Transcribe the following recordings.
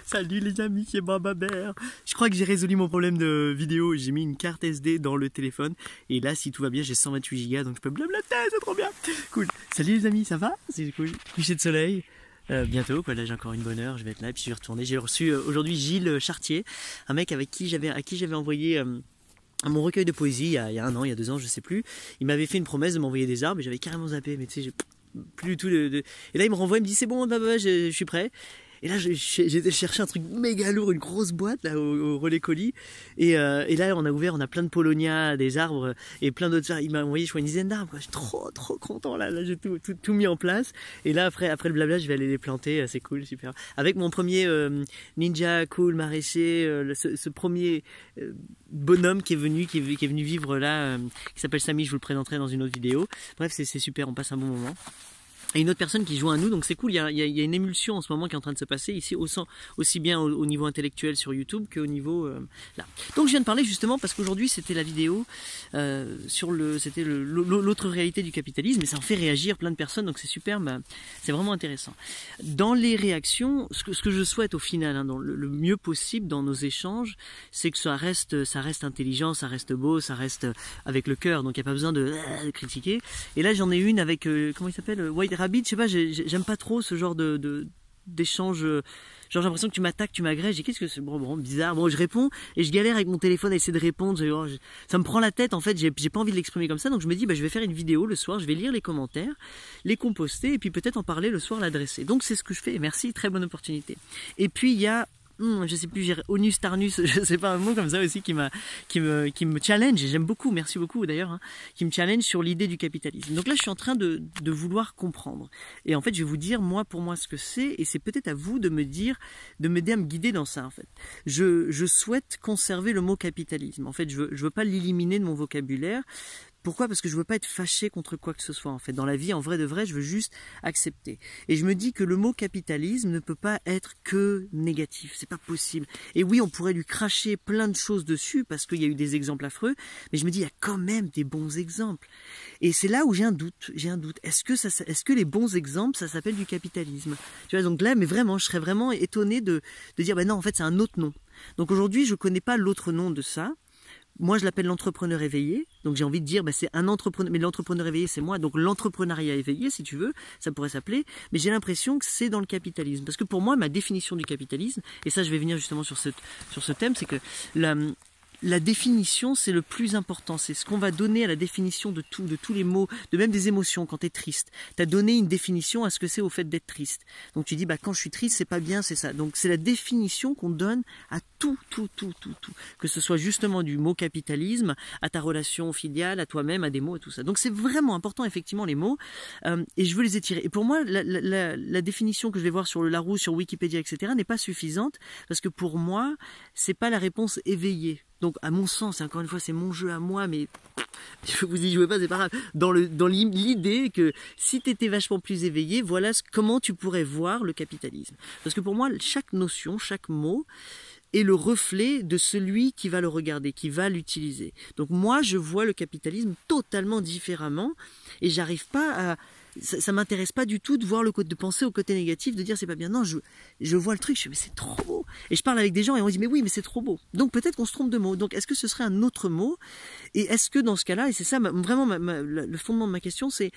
Salut les amis, c'est Bababert. Je crois que j'ai résolu mon problème de vidéo. J'ai mis une carte SD dans le téléphone. Et là, si tout va bien, j'ai 128 Go, donc je peux blablater, c'est trop bien. Cool. Salut les amis, ça va? C'est cool. Coucher de soleil. Bientôt, quoi. Là, j'ai encore une bonne heure. Je vais être là et puis je vais retourner. J'ai reçu aujourd'hui Gilles Chartier, un mec à qui j'avais envoyé mon recueil de poésie il y a 1 an, il y a 2 ans, je sais plus. Il m'avait fait une promesse de m'envoyer des arbres et j'avais carrément zappé. Mais tu sais, j'ai plus du tout Et là, il me renvoie, il me dit c'est bon, je suis prêt. Et là, j'ai cherché un truc méga lourd, une grosse boîte là au relais colis. Et là, on a plein de Polonia, des arbres et plein d'autres arbres. Il m'a envoyé, je crois, une dizaine d'arbres. Je suis trop content là. Là, j'ai tout mis en place. Et là, après le blabla, je vais aller les planter. C'est cool, super. Avec mon premier ninja cool maraîcher, ce premier bonhomme qui est venu vivre là, qui s'appelle Samy. Je vous le présenterai dans une autre vidéo. Bref, c'est super. On passe un bon moment. Et une autre personne qui joue à nous, donc c'est cool, il y a une émulsion en ce moment qui est en train de se passer ici, aussi bien au niveau intellectuel sur YouTube qu'au niveau là. Donc je viens de parler justement parce qu'aujourd'hui c'était la vidéo c'était l'autre réalité du capitalisme, et ça en fait réagir plein de personnes, donc c'est super, c'est vraiment intéressant. Dans les réactions, ce que je souhaite au final, dans le mieux possible dans nos échanges, c'est que ça reste intelligent, ça reste beau, ça reste avec le cœur, donc il n'y a pas besoin de critiquer. Et là j'en ai une avec, comment il s'appelle, White Rabbit, je sais pas, j'aime pas trop ce genre d'échange. Genre j'ai l'impression que tu m'attaques, tu m'agrèges. Et qu'est-ce que c'est bon, bizarre. Bon, je réponds et je galère avec mon téléphone à essayer de répondre. Ça me prend la tête en fait. J'ai pas envie de l'exprimer comme ça. Donc je me dis, je vais faire une vidéo le soir. Je vais lire les commentaires, les composter et puis peut-être en parler le soir, l'adresser. Donc c'est ce que je fais. Merci, très bonne opportunité. Et puis il y a je sais plus, Onus Tarnus, je sais pas, un mot comme ça aussi qui me challenge, et j'aime beaucoup, merci beaucoup d'ailleurs, qui me challenge sur l'idée du capitalisme. Donc là, je suis en train de vouloir comprendre. Et en fait, je vais vous dire, pour moi, ce que c'est, et c'est peut-être à vous de m'aider à me guider dans ça, en fait. Je souhaite conserver le mot capitalisme. En fait, je veux pas l'éliminer de mon vocabulaire. Pourquoi? Parce que je veux pas être fâché contre quoi que ce soit, en fait. Dans la vie, en vrai de vrai, je veux juste accepter. Et je me dis que le mot capitalisme ne peut pas être que négatif. C'est pas possible. Et oui, on pourrait lui cracher plein de choses dessus parce qu'il y a eu des exemples affreux. Mais je me dis, il y a quand même des bons exemples. Et c'est là où j'ai un doute. Est-ce que les bons exemples, ça s'appelle du capitalisme? Tu vois, donc là, mais vraiment, je serais vraiment étonné de dire, non, en fait, c'est un autre nom. Donc aujourd'hui, je connais pas l'autre nom de ça. Moi, je l'appelle l'entrepreneur éveillé. Donc, j'ai envie de dire, c'est un entrepreneur. Mais l'entrepreneur éveillé, c'est moi. Donc, l'entrepreneuriat éveillé, si tu veux, ça pourrait s'appeler. Mais j'ai l'impression que c'est dans le capitalisme. Parce que pour moi, ma définition du capitalisme, et ça, je vais venir justement sur ce thème, c'est que la définition, c'est le plus important. C'est ce qu'on va donner à la définition de tout, de tous les mots, de même des émotions. Quand tu es triste, tu as donné une définition à ce que c'est au fait d'être triste. Donc tu dis, quand je suis triste, c'est pas bien, c'est ça. Donc c'est la définition qu'on donne à tout. Que ce soit justement du mot capitalisme, à ta relation filiale, à toi-même, à des mots et tout ça. Donc c'est vraiment important, effectivement, les mots. Et je veux les étirer. Et pour moi, la définition que je vais voir sur le Larousse, sur Wikipédia, etc., n'est pas suffisante. Parce que pour moi, c'est pas la réponse éveillée. Donc, à mon sens, encore une fois, c'est mon jeu à moi, mais vous y jouez pas, c'est pas grave. Dans l'idée que si tu étais vachement plus éveillé, voilà comment tu pourrais voir le capitalisme. Parce que pour moi, chaque notion, chaque mot est le reflet de celui qui va le regarder, qui va l'utiliser. Donc moi, je vois le capitalisme totalement différemment et j'arrive pas à... Ça m'intéresse pas du tout de penser au côté négatif, de dire c'est pas bien. Non, je vois le truc, je dis mais c'est trop beau. Et je parle avec des gens et on dit mais oui, mais c'est trop beau. Donc peut-être qu'on se trompe de mot. Donc est-ce que ce serait un autre mot? Et est-ce que dans ce cas-là, et c'est ça vraiment le fondement de ma question, c'est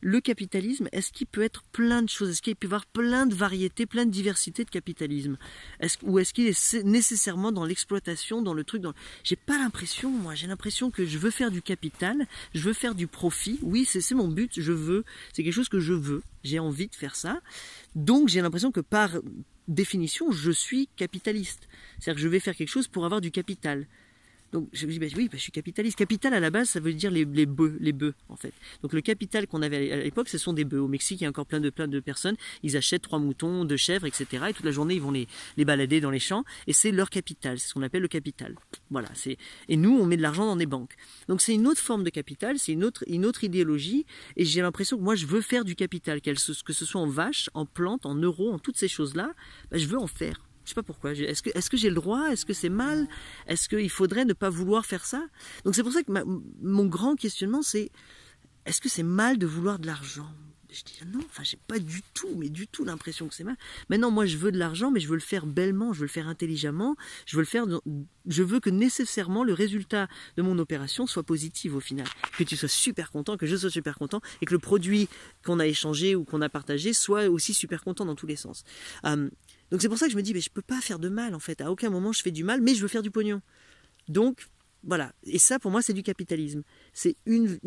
le capitalisme, est-ce qu'il peut être plein de choses? Est-ce qu'il peut y avoir plein de variétés, plein de diversité de capitalisme? Ou est-ce qu'il est nécessairement dans l'exploitation, dans le truc J'ai pas l'impression, moi, j'ai l'impression que je veux faire du capital, je veux faire du profit. Oui, c'est mon but, c'est quelque chose que je veux, j'ai envie de faire ça. Donc j'ai l'impression que par définition, je suis capitaliste. C'est-à-dire que je vais faire quelque chose pour avoir du capital. Donc je me dis oui, je suis capitaliste. Capital à la base, ça veut dire les bœufs en fait. Donc le capital qu'on avait à l'époque, ce sont des bœufs. Au Mexique, il y a encore plein de personnes. Ils achètent 3 moutons, 2 chèvres, etc. Et toute la journée, ils vont les balader dans les champs. Et c'est leur capital. C'est ce qu'on appelle le capital. Voilà. Et nous, on met de l'argent dans des banques. Donc c'est une autre forme de capital. C'est une autre idéologie. Et j'ai l'impression que moi, je veux faire du capital, que ce soit en vaches, en plantes, en euros, en toutes ces choses-là. Je veux en faire. Je sais pas pourquoi. Est-ce que j'ai le droit? Est-ce que c'est mal? Est-ce qu'il faudrait ne pas vouloir faire ça? Donc c'est pour ça que mon grand questionnement, c'est est-ce que c'est mal de vouloir de l'argent? Je dis non, enfin j'ai pas du tout, mais du tout l'impression que c'est mal. Maintenant moi je veux de l'argent, mais je veux le faire bellement, je veux le faire intelligemment, je veux que nécessairement le résultat de mon opération soit positif au final, que tu sois super content, que je sois super content, et que le produit qu'on a échangé ou qu'on a partagé soit aussi super content dans tous les sens. Donc c'est pour ça que je me dis, mais je peux pas faire de mal en fait, à aucun moment je fais du mal, mais je veux faire du pognon. Donc voilà, et ça pour moi c'est du capitalisme. C'est une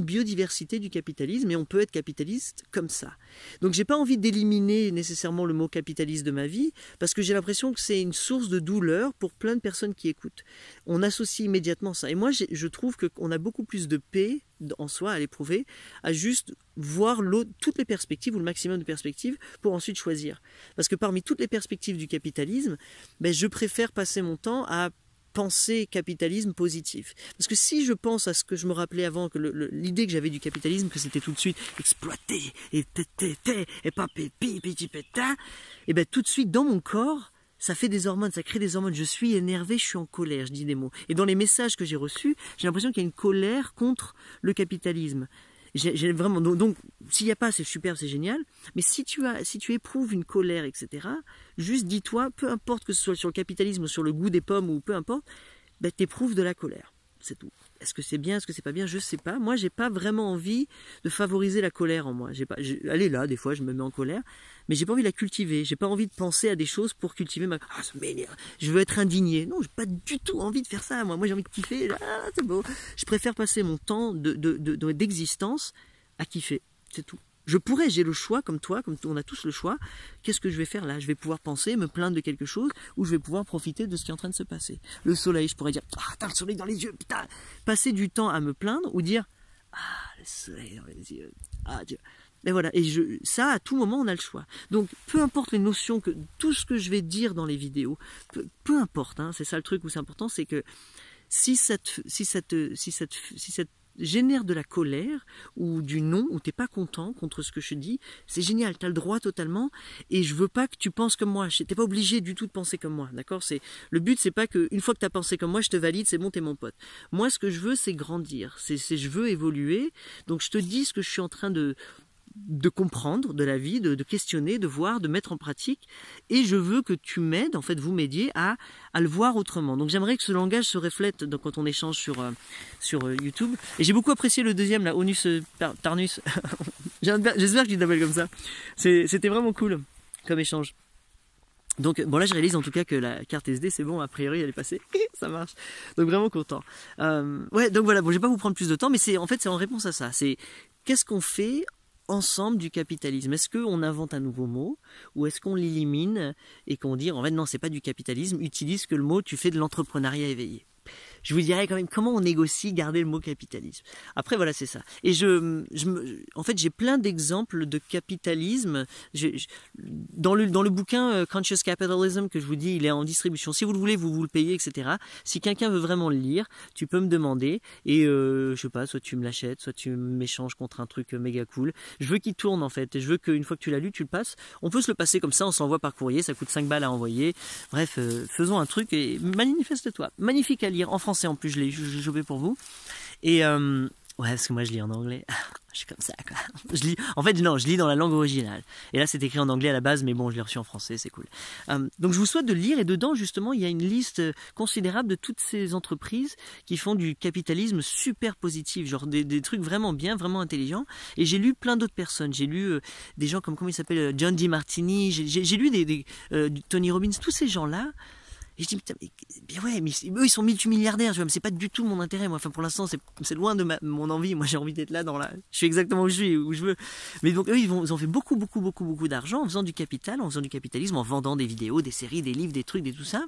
biodiversité du capitalisme et on peut être capitaliste comme ça. Donc j'ai pas envie d'éliminer nécessairement le mot capitaliste de ma vie parce que j'ai l'impression que c'est une source de douleur pour plein de personnes qui écoutent. On associe immédiatement ça. Et moi je trouve qu'on a beaucoup plus de paix en soi à l'éprouver, à juste voir toutes les perspectives ou le maximum de perspectives pour ensuite choisir. Parce que parmi toutes les perspectives du capitalisme, ben, je préfère passer mon temps à penser capitalisme positif. Parce que si je pense à ce que je me rappelais avant, que l'idée que j'avais du capitalisme, que c'était tout de suite exploiter, et pas pépi, péta, et ben tout de suite dans mon corps, ça fait des hormones, ça crée des hormones. Je suis énervé, je suis en colère, je dis des mots. Et dans les messages que j'ai reçus, j'ai l'impression qu'il y a une colère contre le capitalisme. J'ai vraiment donc s'il n'y a pas, c'est super, c'est génial, mais si tu éprouves une colère, etc., juste dis-toi, peu importe que ce soit sur le capitalisme ou sur le goût des pommes ou peu importe, ben, t'éprouves de la colère, c'est tout. Est-ce que c'est bien, est-ce que c'est pas bien, je sais pas. Moi j'ai pas vraiment envie de favoriser la colère en moi. Elle est là, des fois je me mets en colère, mais j'ai pas envie de la cultiver, j'ai pas envie de penser à des choses pour cultiver ça m'énerve, je veux être indigné. Non, j'ai pas du tout envie de faire ça, moi j'ai envie de kiffer, c'est beau. Je préfère passer mon temps d'existence à kiffer, c'est tout. J'ai le choix, comme toi, comme on a tous le choix. Qu'est-ce que je vais faire là? Je vais pouvoir penser, me plaindre de quelque chose, ou je vais pouvoir profiter de ce qui est en train de se passer. Le soleil, je pourrais dire, t'as le soleil dans les yeux, putain. Passer du temps à me plaindre, ou dire, le soleil dans les yeux, Dieu. Et voilà, ça, à tout moment, on a le choix. Donc, peu importe les notions, tout ce que je vais dire dans les vidéos, peu importe, hein, c'est ça le truc où c'est important, c'est que si ça te génère de la colère ou du non, ou t'es pas content contre ce que je dis, c'est génial, t'as le droit totalement, et je veux pas que tu penses comme moi, t'es pas obligé du tout de penser comme moi, d'accord? Le but, c'est pas que une fois que t'as pensé comme moi, je te valide, c'est bon, t'es mon pote. Moi, ce que je veux, c'est grandir, je veux évoluer, donc je te dis ce que je suis en train de comprendre de la vie, de questionner, de voir, de mettre en pratique, et je veux que tu m'aides, en fait vous m'aidiez à le voir autrement. Donc j'aimerais que ce langage se reflète quand on échange sur YouTube, et j'ai beaucoup apprécié le deuxième, là, Onus Tarnus, j'espère que tu t'appelles comme ça, c'était vraiment cool comme échange. Donc bon, là je réalise en tout cas que la carte SD c'est bon, a priori elle est passée, ça marche, donc vraiment content. Ouais, donc voilà, bon, je vais pas vous prendre plus de temps, mais c'est en réponse à ça, c'est qu'est-ce qu'on fait ensemble du capitalisme? Est-ce qu'on invente un nouveau mot ou est-ce qu'on l'élimine et qu'on dit en fait non, c'est pas du capitalisme, utilise que le mot, tu fais de l'entrepreneuriat éveillé? Je vous dirais quand même comment on négocie garder le mot capitalisme. Après voilà, c'est ça. Et en fait j'ai plein d'exemples de capitalisme. Dans le bouquin Conscious Capitalism que je vous dis, il est en distribution. Si vous le voulez, vous le payez, etc. Si quelqu'un veut vraiment le lire, tu peux me demander et je sais pas, soit tu me l'achètes, soit tu m'échanges contre un truc méga cool. Je veux qu'il tourne en fait. Je veux qu'une fois que tu l'as lu, tu le passes. On peut se le passer comme ça, on s'envoie par courrier, ça coûte 5 balles à envoyer. Bref, faisons un truc et manifeste-toi. Magnifique à lire. En français en plus, je l'ai chopé pour vous. Et ouais, parce que moi je lis en anglais. Je suis comme ça, quoi. Je lis dans la langue originale. Et là, c'est écrit en anglais à la base, mais bon, je l'ai reçu en français, c'est cool. Donc, je vous souhaite de lire, et dedans, justement, il y a une liste considérable de toutes ces entreprises qui font du capitalisme super positif, genre des trucs vraiment bien, vraiment intelligents. Et j'ai lu plein d'autres personnes. J'ai lu des gens comme, comment il s'appelle, John DeMartini. J'ai lu Tony Robbins, tous ces gens-là. Et je dis, putain, mais ouais, mais eux, ils sont multimilliardaires, tu vois, mais c'est pas du tout mon intérêt, moi. Enfin, pour l'instant, c'est loin de mon envie. Moi, j'ai envie d'être là je suis exactement où je suis, où je veux. Mais donc, eux, ils ont fait beaucoup d'argent en faisant du capital, en faisant du capitalisme, en vendant des vidéos, des séries, des livres, des trucs, tout ça.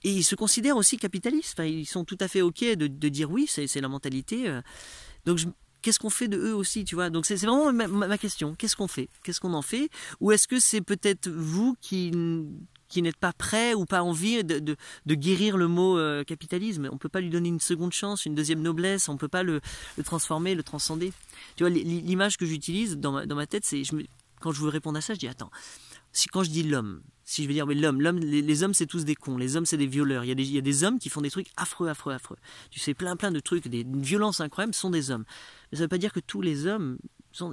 Et ils se considèrent aussi capitalistes. Enfin, ils sont tout à fait OK de dire oui, c'est la mentalité. Donc, qu'est-ce qu'on fait de eux aussi, tu vois? Donc, c'est vraiment ma question. Qu'est-ce qu'on fait? Qu'est-ce qu'on en fait? Ou est-ce que c'est peut-être vous qui n'êtes pas prêt ou pas envie de guérir le mot capitalisme? On peut pas lui donner une seconde chance, une deuxième noblesse, on peut pas le transformer, le transcender. Tu vois, l'image que j'utilise dans ma tête, c'est quand je veux répondre à ça, je dis attends, quand je dis l'homme, si je veux dire mais l'homme, les hommes c'est tous des cons, les hommes c'est des violeurs, il y a des hommes qui font des trucs affreux. Tu sais, plein de trucs, des violences incroyables sont des hommes. Mais ça veut pas dire que tous les hommes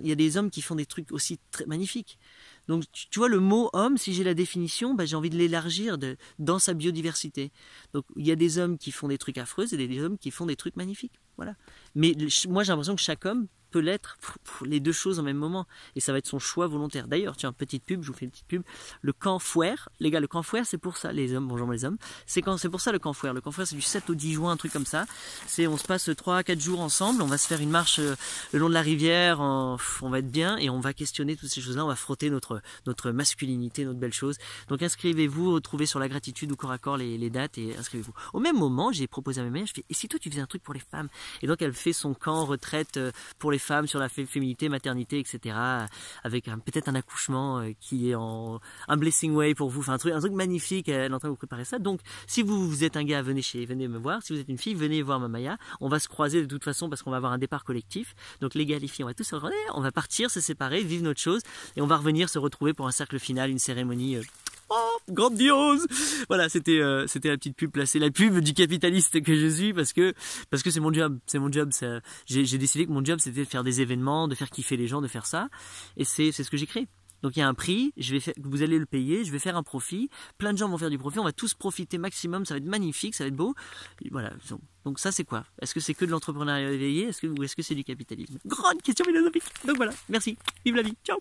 il y a des hommes qui font des trucs aussi très magnifiques. Donc tu vois le mot homme, si j'ai la définition, j'ai envie de l'élargir dans sa biodiversité. Donc il y a des hommes qui font des trucs affreux et des hommes qui font des trucs magnifiques. Voilà. Mais moi j'ai l'impression que chaque homme peut l'être les deux choses en même moment et ça va être son choix volontaire. D'ailleurs, tiens, petite pub, je vous fais une petite pub. Le camp Fouère, les gars, le camp Fouère c'est pour ça, les hommes, bonjour les hommes, c'est pour ça le camp Fouère. Le camp Fouère c'est du 7 au 10 juin, un truc comme ça. On se passe 3 à 4 jours ensemble, on va se faire une marche le long de la rivière, on va être bien et on va questionner toutes ces choses-là, on va frotter notre masculinité, notre belle chose. Donc inscrivez-vous, trouvez sur la gratitude ou corps à corps les dates et inscrivez-vous. Au même moment, j'ai proposé à ma mère, je fais, et si toi tu faisais un truc pour les femmes? Et donc elle fait son camp retraite pour les femmes sur la féminité, maternité, etc. avec peut-être un accouchement qui est un blessing way pour vous, enfin un truc magnifique, elle est en train de vous préparer ça. Donc si vous êtes un gars, venez me voir. Si vous êtes une fille, venez voir ma Maya. On va se croiser de toute façon parce qu'on va avoir un départ collectif. Donc les gars, les filles, on va tous se retrouver, on va partir, se séparer, vivre notre chose et on va revenir se retrouver pour un cercle final, une cérémonie grandiose. Voilà, c'était la petite pub placée, la pub du capitaliste que je suis parce que c'est mon job, j'ai décidé que mon job c'était de faire des événements, de faire kiffer les gens, de faire ça et c'est ce que j'ai créé. Donc il y a un prix, vous allez le payer, je vais faire un profit, plein de gens vont faire du profit, on va tous profiter maximum, ça va être magnifique, ça va être beau. Et voilà. Donc ça c'est quoi? Est-ce que c'est que de l'entrepreneuriat éveillé, ou est-ce que c'est du capitalisme? Grande question philosophique. Donc voilà, merci, vive la vie, ciao.